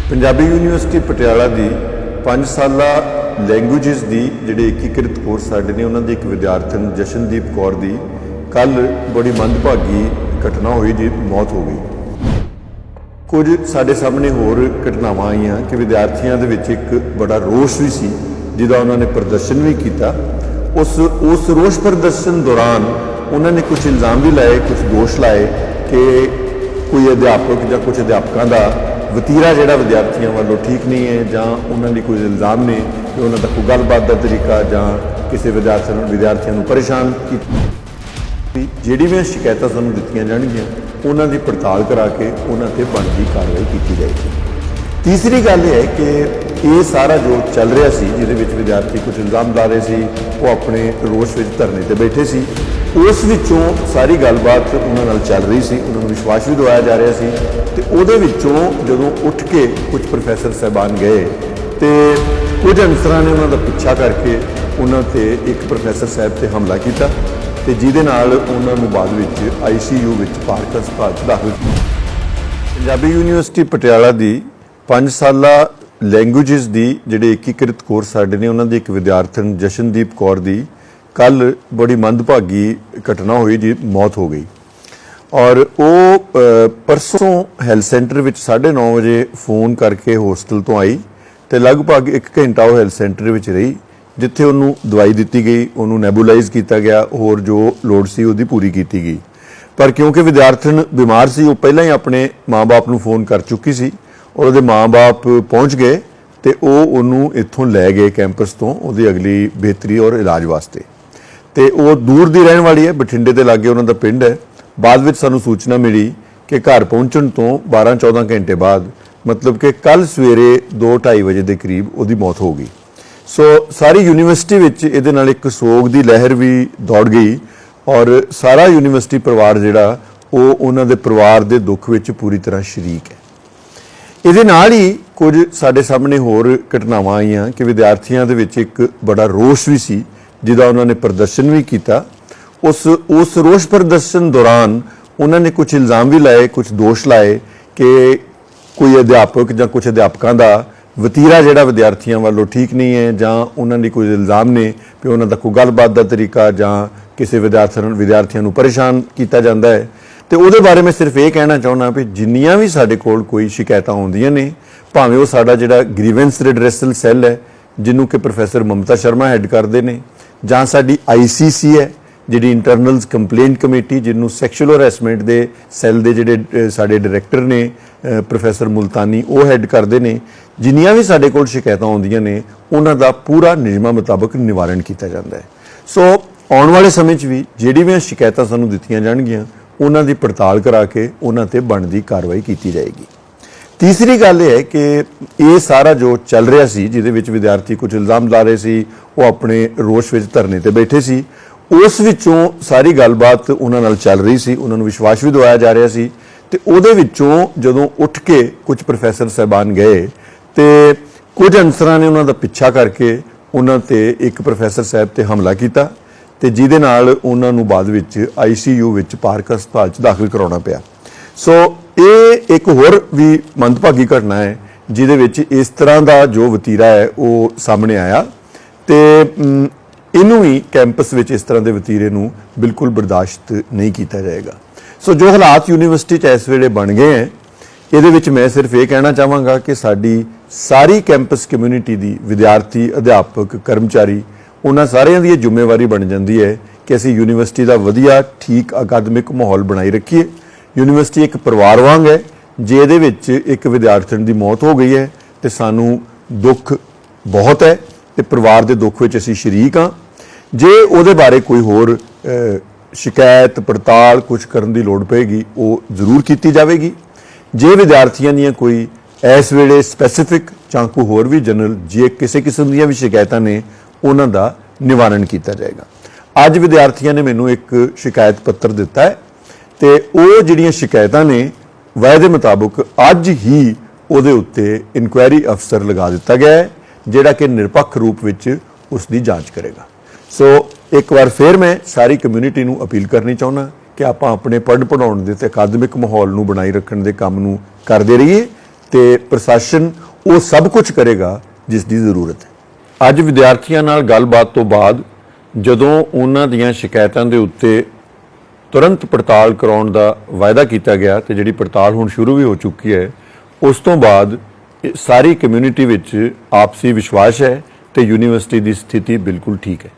Punjabi university Patiala की 5 साला लैंगुएजिस की जिहड़े एकीकृत कोर्स साडे ने उन्होंने एक विद्यार्थन जशनदीप कौर की कल बड़ी मंदभागी घटना हुई जी मौत हो गई। कुछ साडे सामने होर घटनावां आईयां कि विद्यार्थियों के विच एक बड़ा रोष भी सी जिहदा उन्होंने प्रदर्शन भी किया। उस रोष प्रदर्शन दौरान उन्होंने कुछ इल्ज़ाम भी लाए, कुछ दोष लाए कि कोई अध्यापक या कुछ अध्यापकों का वतीरा जिहड़ा विद्यार्थियों वालों ठीक नहीं है, जां उन्होंने कोई इल्ज़ाम ने कि उन्होंने कोई गलबात का तरीका जां किसी विद्यार्थियों को परेशान की। जिहड़ी भी शिकायतां सानूं दित्तियां जाणगीआं उन्हां दी पड़ताल करा के उन्हां ते बनदी कार्रवाई की जाएगी। तीसरी गल यह है कि ये सारा जो चल रहा सी जिहदे विच विद्यार्थी कुछ इल्ज़ाम ला रहे सी, वो अपने रोष विच धरने ते बैठे सी, उस विचों सारी गलबात उन्हां नाल चल रही सी, उन्होंने विश्वास भी दवाया जा रहा सी। तो उहदे विचों जदों उठ के कुछ प्रोफैसर साहबान गए तो कुछ अनसरां ने उन्हां दा पिछा करके उन्हां ते एक प्रोफैसर साहब ते हमला किया ते जिहदे नाल उन्हां नूं बाद विच ICU विच पार्क हस्पताल च दाखल किया। पंजाबी यूनीवर्सिटी पटियाला की 5 साला लैंगुएजिस की जिहड़े एकीकृत कोर्स साडे ने उन्होंने एक विद्यार्थन जशनदीप कौर की कल बड़ी मंदभागी घटना हुई जी मौत हो गई। और वो परसों हैल्थ सेंटर में 9:30 बजे फोन करके होस्टल तो आई तो लगभग 1 घंटा वो हैल्थ सेंटर में रही, जिथे उन्होंने दवाई दी गई, उन्होंने नैबूलाइज किया गया, होर जो लोड़ सी उहदी पूरी की गई। पर क्योंकि विद्यार्थन बीमार सी, वो पहला ही अपने माँ बाप को फोन कर चुकी सी और उसके माँ बाप पहुँच गए तो वो इत्थों लै गए कैंपस तो उसकी अगली बेहतरी और इलाज वास्ते। तो वो दूर की रहने वाली है, बठिंडे के लागे उन्होंने पिंड है। बाद में सानू सूचना मिली कि घर पहुँचण तो 12-14 घंटे बाद मतलब कि कल सवेरे 2-2:30 बजे के करीब उसकी मौत हो गई। सो सारी यूनीवर्सिटी विच इहदे नाल एक सोग की लहर भी दौड़ गई और सारा यूनीवर्सिटी परिवार जिहड़ा वो उन्हां दे परिवार दे दुख विच पूरी तरह शरीक है। इहदे नाल ही कुछ साडे सामने होर घटनावां आईयां कि विद्यार्थियों के विच एक बड़ा रोष भी सी जिहदा उन्होंने प्रदर्शन भी किया। उस रोष प्रदर्शन दौरान उन्होंने कुछ इल्ज़ाम भी लाए, कुछ दोष लाए कि कोई अध्यापक या कुछ अध्यापकों का वतीरा जिहड़ा विद्यार्थियों वालों ठीक नहीं है, जां उन्होंने कोई इल्ज़ाम ने कि उन्होंने कोई गलबात का तरीका जां किसी विद्यार्थियों को परेशान किया जाता है। तो उहदे बारे में सिर्फ ये कहना चाहुंदा भी जिन्नियां भी साडे कोल कोई शिकायतां आउंदियां ने, भावें वो साडा जिहड़ा ग्रीवेंस रिड्रेसल सैल है जिन्हों कि प्रोफैसर ममता शर्मा हैड करते हैं, जां साडी ICC है जिहड़ी इंटरनल कंप्लेंट कमेटी जिन्होंने सैक्शुअल हरैसमेंट के सैल के जिहड़े साडे डायरैक्टर ने प्रोफैसर मुल्तानी वो हैड करते हैं। जिन्नियां भी साडे कोल शिकायतां आउंदियां ने उन्हां दा पूरा नियमां मुताबक निवारण किया जाता है। सो आने वाले समय भी जिहड़ी भी शिकायतां सानूं दित्तियां जाणगीआं उन्हां दी पड़ताल करा के उन्हां ते बनदी कार्रवाई की जाएगी। तीसरी गल यह है कि ये सारा जो चल रहा सी जिहदे विच विद्यार्थी कुछ इल्ज़ाम ला रहे सी, वो अपने रोष विच धरने ते बैठे सी, उस विचों सारी गलबात उन्हां नाल चल रही सी, उन्होंने विश्वास भी दवाया जा रहा सी। तो उहदे विचों जदों उठ के कुछ प्रोफैसर साहबान गए तो कुछ अनसरां ने उन्हां दा पिछा करके उन्हां ते एक प्रोफैसर साहब ते हमला किया तो जिहदे नाल उन्हां नूं बाद विच ICU विच पार्क हस्पताल च दाखिल कराउणा पिया। सो ये एक होर भी मंदभागी घटना है जिहदे विच इस तरह का जो वतीरा है वो सामने आया तो इनू ही कैंपस विच इस तरह के वतीरे नूं बिल्कुल बर्दाश्त नहीं किया जाएगा। सो जो हालात यूनीवर्सिटी इस वेले बन गए हैं, ये विच मैं सिर्फ ये कहना चाहांगा कि साडी सारी कैंपस कम्यूनिटी की विद्यार्थी अध्यापक कर्मचारी उन्हां सारिਆਂ ਦੀ जिम्मेवारी बन जाती है कि असीं यूनीवर्सिटी का वधिया ठीक अकादमिक माहौल बनाई रखीए। यूनीवर्सिटी एक परिवार वांग है, जे इहदे विच एक विद्यार्थी की मौत हो गई है तो सानू दुख बहुत है तो परिवार के दुख विच असीं शरीक हाँ। जे उहदे बारे कोई होर शिकायत पड़ताल कुछ करन दी लोड़ पेगी वो जरूर की जाएगी। जे विद्यार्थियों दी कोई इस वेले स्पैसीफिक जां कोई होर भी जनरल जे किसी किस्म दी भी शिकायतां ने उन्हां दा निवारण किया जाएगा। अज विद्यार्थियों ने मैनू एक शिकायत पत्र दिता है तो वो जिहड़ियां शिकायतां ने वायदे मुताबिक अज ही उहदे उत्ते इनकुआयरी अफसर लगा दिता गया है जिहड़ा कि निरपक्ष रूप विच उसकी जांच करेगा। सो एक बार फिर मैं सारी कम्यूनिटी नूं अपील करनी चाहुंदा कि आपां अपने पढ़ पढ़ाउण दे ते अकादमिक माहौल नूं बनाई रखण दे काम नूं करदे रहिए ਤੇ ਪ੍ਰਸ਼ਾਸਨ ਉਹ ਸਭ ਕੁਝ ਕਰੇਗਾ ਜਿਸ ਦੀ ਜ਼ਰੂਰਤ ਹੈ। ਅੱਜ ਵਿਦਿਆਰਥੀਆਂ ਨਾਲ ਗੱਲਬਾਤ ਤੋਂ ਬਾਅਦ ਜਦੋਂ ਉਹਨਾਂ ਦੀਆਂ ਸ਼ਿਕਾਇਤਾਂ ਦੇ ਉੱਤੇ ਤੁਰੰਤ ਪੜਤਾਲ ਕਰਾਉਣ ਦਾ ਵਾਅਦਾ ਕੀਤਾ ਗਿਆ ਤੇ ਜਿਹੜੀ ਪੜਤਾਲ ਹੁਣ ਸ਼ੁਰੂ ਵੀ ਹੋ ਚੁੱਕੀ ਹੈ, ਉਸ ਤੋਂ ਬਾਅਦ ਸਾਰੀ ਕਮਿਊਨਿਟੀ ਵਿੱਚ ਆਪਸੀ ਵਿਸ਼ਵਾਸ ਹੈ ਤੇ ਯੂਨੀਵਰਸਿਟੀ ਦੀ ਸਥਿਤੀ ਬਿਲਕੁਲ ਠੀਕ ਹੈ।